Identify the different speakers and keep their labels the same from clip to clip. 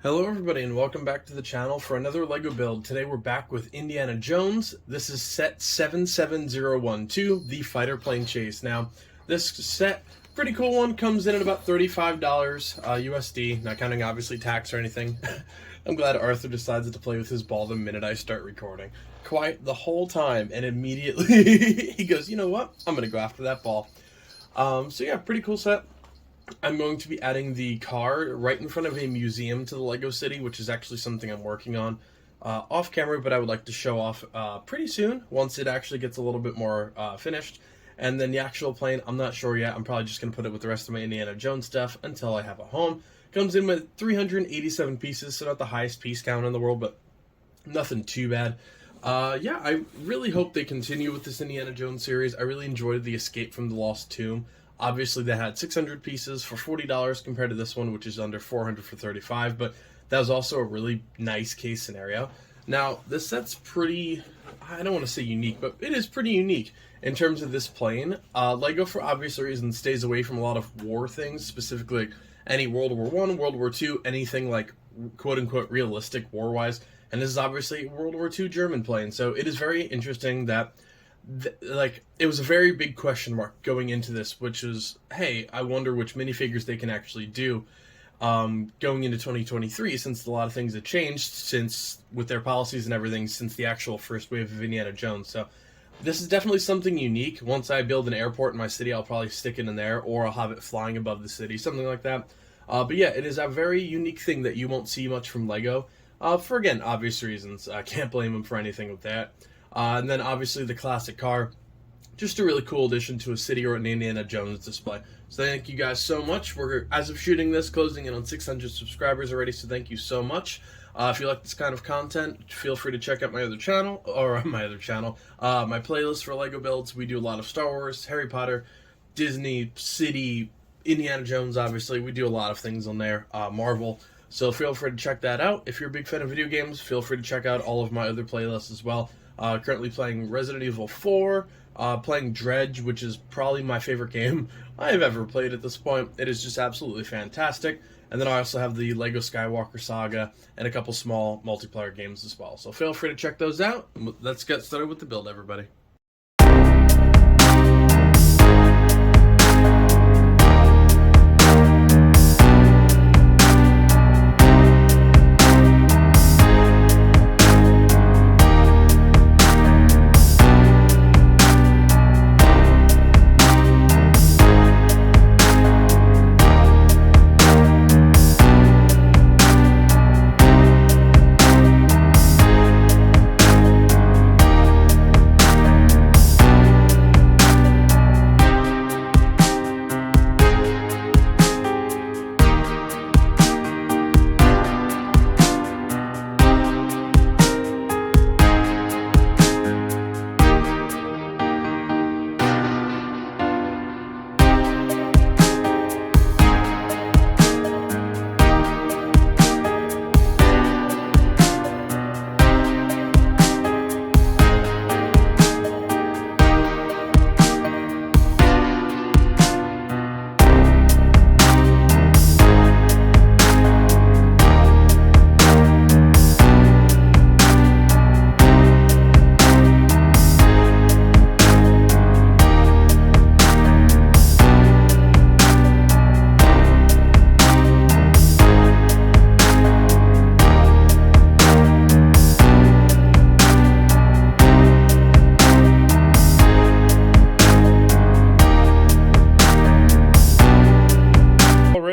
Speaker 1: Hello everybody and welcome back to the channel for another LEGO build. Today we're back with Indiana Jones. This is set 77012, the fighter plane chase. Now, this set, pretty cool one, comes in at about $35 USD, not counting obviously tax or anything. I'm glad Arthur decides to play with his ball the minute I start recording. Quiet the whole time, and immediately he goes, you know what, I'm going to go after that ball. So yeah, pretty cool set. I'm going to be adding the car right in front of a museum to the LEGO City, which is actually something I'm working on off camera, but I would like to show off pretty soon once it actually gets a little bit more finished. And then the actual plane, I'm not sure yet. I'm probably just going to put it with the rest of my Indiana Jones stuff until I have a home. Comes in with 387 pieces, so not the highest piece count in the world, but nothing too bad. Yeah, I really hope they continue with this Indiana Jones series. I really enjoyed the Escape from the Lost Tomb. Obviously, they had 600 pieces for $40 compared to this one, which is under 400 for $35, but that was also a really nice case scenario. Now, this set's pretty, I don't want to say unique, but it is pretty unique in terms of this plane. LEGO, for obvious reasons, stays away from a lot of war things, specifically like any World War I, World War II, anything like quote-unquote realistic war-wise, and this is obviously a World War II German plane, so it is very interesting that it was a very big question mark going into this, which is, hey, I wonder which minifigures they can actually do going into 2023, since a lot of things have changed since with their policies and everything since the actual first wave of Indiana Jones. So this is definitely something unique. Once I build an airport in my city, I'll probably stick it in there, or I'll have it flying above the city, something like that. But yeah, it is a very unique thing that you won't see much from LEGO, for, again, obvious reasons. I can't blame them for anything with that. And then obviously the classic car, just a really cool addition to a city or an Indiana Jones display. So thank you guys so much. We're, as of shooting this, closing in on 600 subscribers already, so thank you so much. If you like this kind of content, feel free to check out my playlist for LEGO builds. We do a lot of Star Wars, Harry Potter, Disney, City, Indiana Jones, obviously. We do a lot of things on there, Marvel. So feel free to check that out. If you're a big fan of video games, feel free to check out all of my other playlists as well. Currently playing Resident Evil 4, playing Dredge, which is probably my favorite game I've ever played at this point. It is just absolutely fantastic. And then I also have the LEGO Skywalker Saga and a couple small multiplayer games as well. So feel free to check those out. Let's get started with the build, everybody.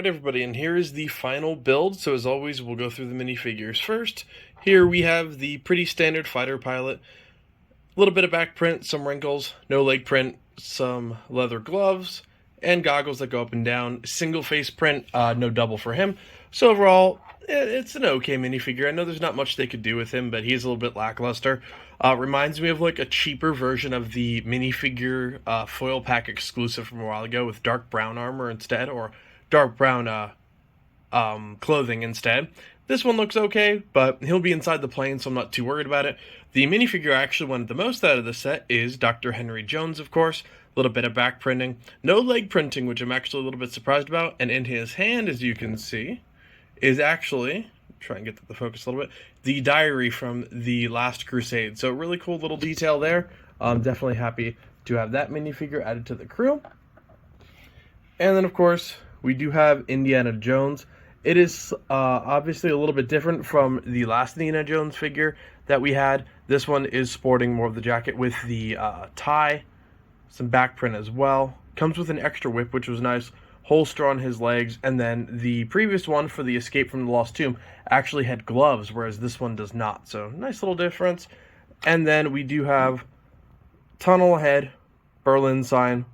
Speaker 1: Everybody, and here is the final build. So as always, we'll go through the minifigures first. Here we have the pretty standard fighter pilot, a little bit of back print, some wrinkles, no leg print, some leather gloves, and goggles that go up and down. Single face print, no double for him. So overall, it's an okay minifigure. I know there's not much they could do with him, but he's a little bit lackluster. Reminds me of like a cheaper version of the minifigure foil pack exclusive from a while ago with dark brown armor instead, or dark brown clothing instead. This one looks okay, but he'll be inside the plane, so I'm not too worried about it. The minifigure I actually wanted the most out of the set is Dr. Henry Jones, of course. A little bit of back printing. No leg printing, which I'm actually a little bit surprised about. And in his hand, as you can see, is actually try and get the focus a little bit. The diary from the last Crusade. So really cool little detail there. I'm definitely happy to have that minifigure added to the crew. And then, of course, we do have Indiana Jones. It is obviously a little bit different from the last Indiana Jones figure that we had. This one is sporting more of the jacket with the tie, some back print as well. Comes with an extra whip, which was nice. Holster on his legs, and then the previous one for the Escape from the Lost Tomb actually had gloves, whereas this one does not. So nice little difference. And then we do have tunnel ahead, Berlin sign,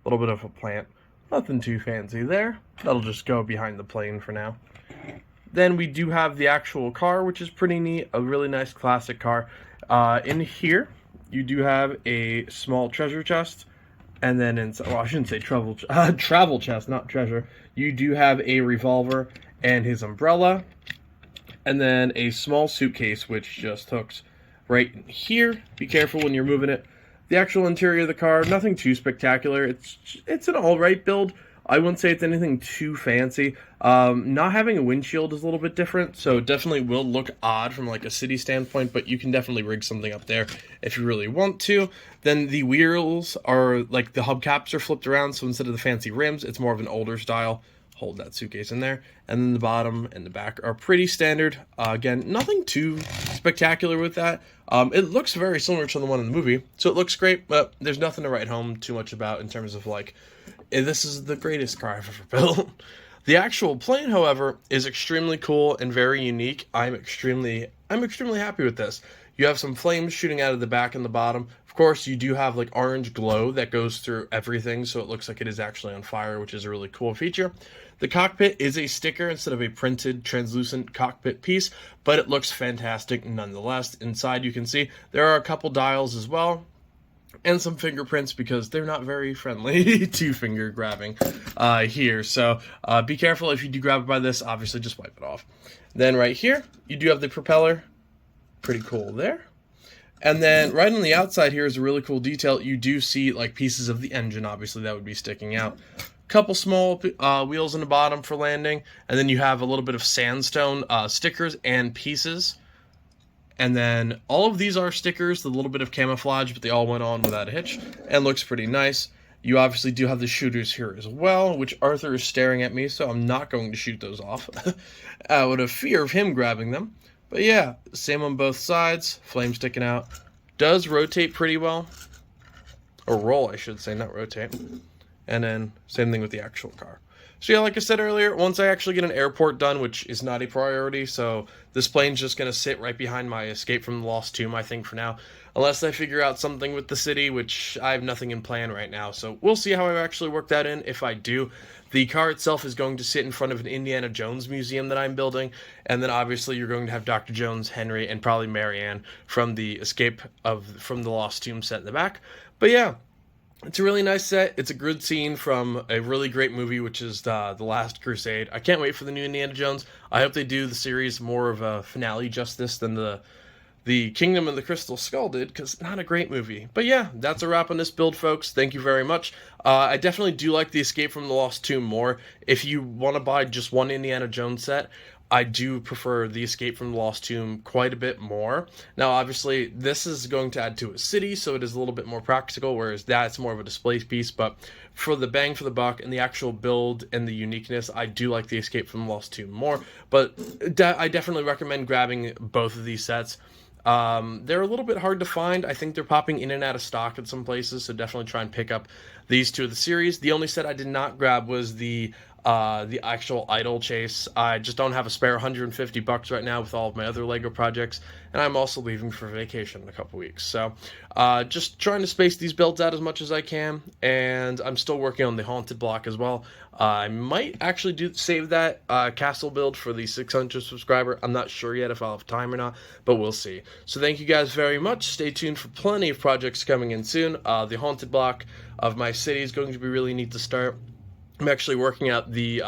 Speaker 1: a little bit of a plant. Nothing too fancy there. That'll just go behind the plane for now. Then we do have the actual car, which is pretty neat. A really nice classic car. In here, you do have a small treasure chest. And then, I shouldn't say travel chest, not treasure. You do have a revolver and his umbrella. And then a small suitcase, which just hooks right in here. Be careful when you're moving it. The actual interior of the car, nothing too spectacular. It's an alright build. I wouldn't say it's anything too fancy. Not having a windshield is a little bit different, so it definitely will look odd from like a city standpoint, but you can definitely rig something up there if you really want to. Then the wheels are, like the hubcaps are flipped around, so instead of the fancy rims, it's more of an older style. Hold that suitcase in there. And then the bottom and the back are pretty standard. Again, nothing too spectacular with that. It looks very similar to the one in the movie, so it looks great, but there's nothing to write home too much about in terms of like, this is the greatest car I've ever built. The actual plane, however, is extremely cool and very unique. I'm extremely happy with this. You have some flames shooting out of the back and the bottom. Of course, you do have like orange glow that goes through everything, so it looks like it is actually on fire, which is a really cool feature. The cockpit is a sticker instead of a printed translucent cockpit piece, but it looks fantastic nonetheless. Inside you can see there are a couple dials as well, and some fingerprints because they're not very friendly to finger grabbing here. So be careful if you do grab it by this, obviously just wipe it off. Then right here, you do have the propeller. Pretty cool there. And then right on the outside here is a really cool detail. You do see like pieces of the engine, obviously that would be sticking out. Couple small wheels in the bottom for landing. And then you have a little bit of sandstone stickers and pieces. And then all of these are stickers, a little bit of camouflage, but they all went on without a hitch and looks pretty nice. You obviously do have the shooters here as well, which Arthur is staring at me, so I'm not going to shoot those off out of fear of him grabbing them. But yeah, same on both sides, flame sticking out. Does rotate pretty well, or roll I should say, not rotate. And then same thing with the actual car. So yeah, like I said earlier, once I actually get an airport done, which is not a priority, so this plane's just going to sit right behind my Escape from the Lost Tomb, I think, for now. Unless I figure out something with the city, which I have nothing in plan right now. So we'll see how I actually work that in, if I do. The car itself is going to sit in front of an Indiana Jones museum that I'm building, and then obviously you're going to have Dr. Jones, Henry, and probably Marianne from the Escape from the Lost Tomb set in the back. But yeah, it's a really nice set. It's a good scene from a really great movie, which is The Last Crusade. I can't wait for the new Indiana Jones. I hope they do the series more of a finale justice than the Kingdom of the Crystal Skull did, because it's not a great movie. But yeah, that's a wrap on this build, folks. Thank you very much. I definitely do like the Escape from the Lost Tomb more. If you want to buy just one Indiana Jones set, I do prefer the Escape from the Lost Tomb quite a bit more. Now, obviously, this is going to add to a city, so it is a little bit more practical, whereas that's more of a display piece. But for the bang for the buck and the actual build and the uniqueness, I do like the Escape from the Lost Tomb more. But I definitely recommend grabbing both of these sets. They're a little bit hard to find. I think they're popping in and out of stock at some places, so definitely try and pick up these two of the series. The only set I did not grab was the actual idol chase. I just don't have a spare $150 right now with all of my other Lego projects, and I'm also leaving for vacation in a couple weeks. So just trying to space these builds out as much as I can, and I'm still working on the haunted block as well. I might actually save that castle build for the 600 subscriber. I'm not sure yet if I'll have time or not, but we'll see. So thank you guys very much. Stay tuned for plenty of projects coming in soon. The haunted block of my city is going to be really neat to start. I'm actually working out the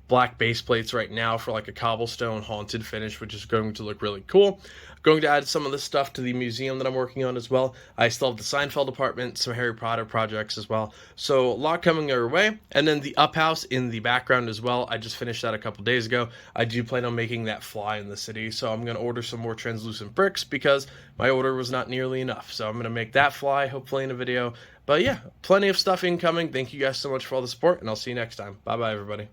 Speaker 1: black base plates right now for like a cobblestone haunted finish, which is going to look really cool. Going to add some of this stuff to the museum that I'm working on as well. I still have the Seinfeld apartment, some Harry Potter projects as well. So a lot coming our way. And then the up house in the background as well. I just finished that a couple days ago. I do plan on making that fly in the city. So I'm going to order some more translucent bricks because my order was not nearly enough. So I'm going to make that fly hopefully in a video. But yeah, plenty of stuff incoming. Thank you guys so much for all the support, and I'll see you next time. Bye bye, everybody.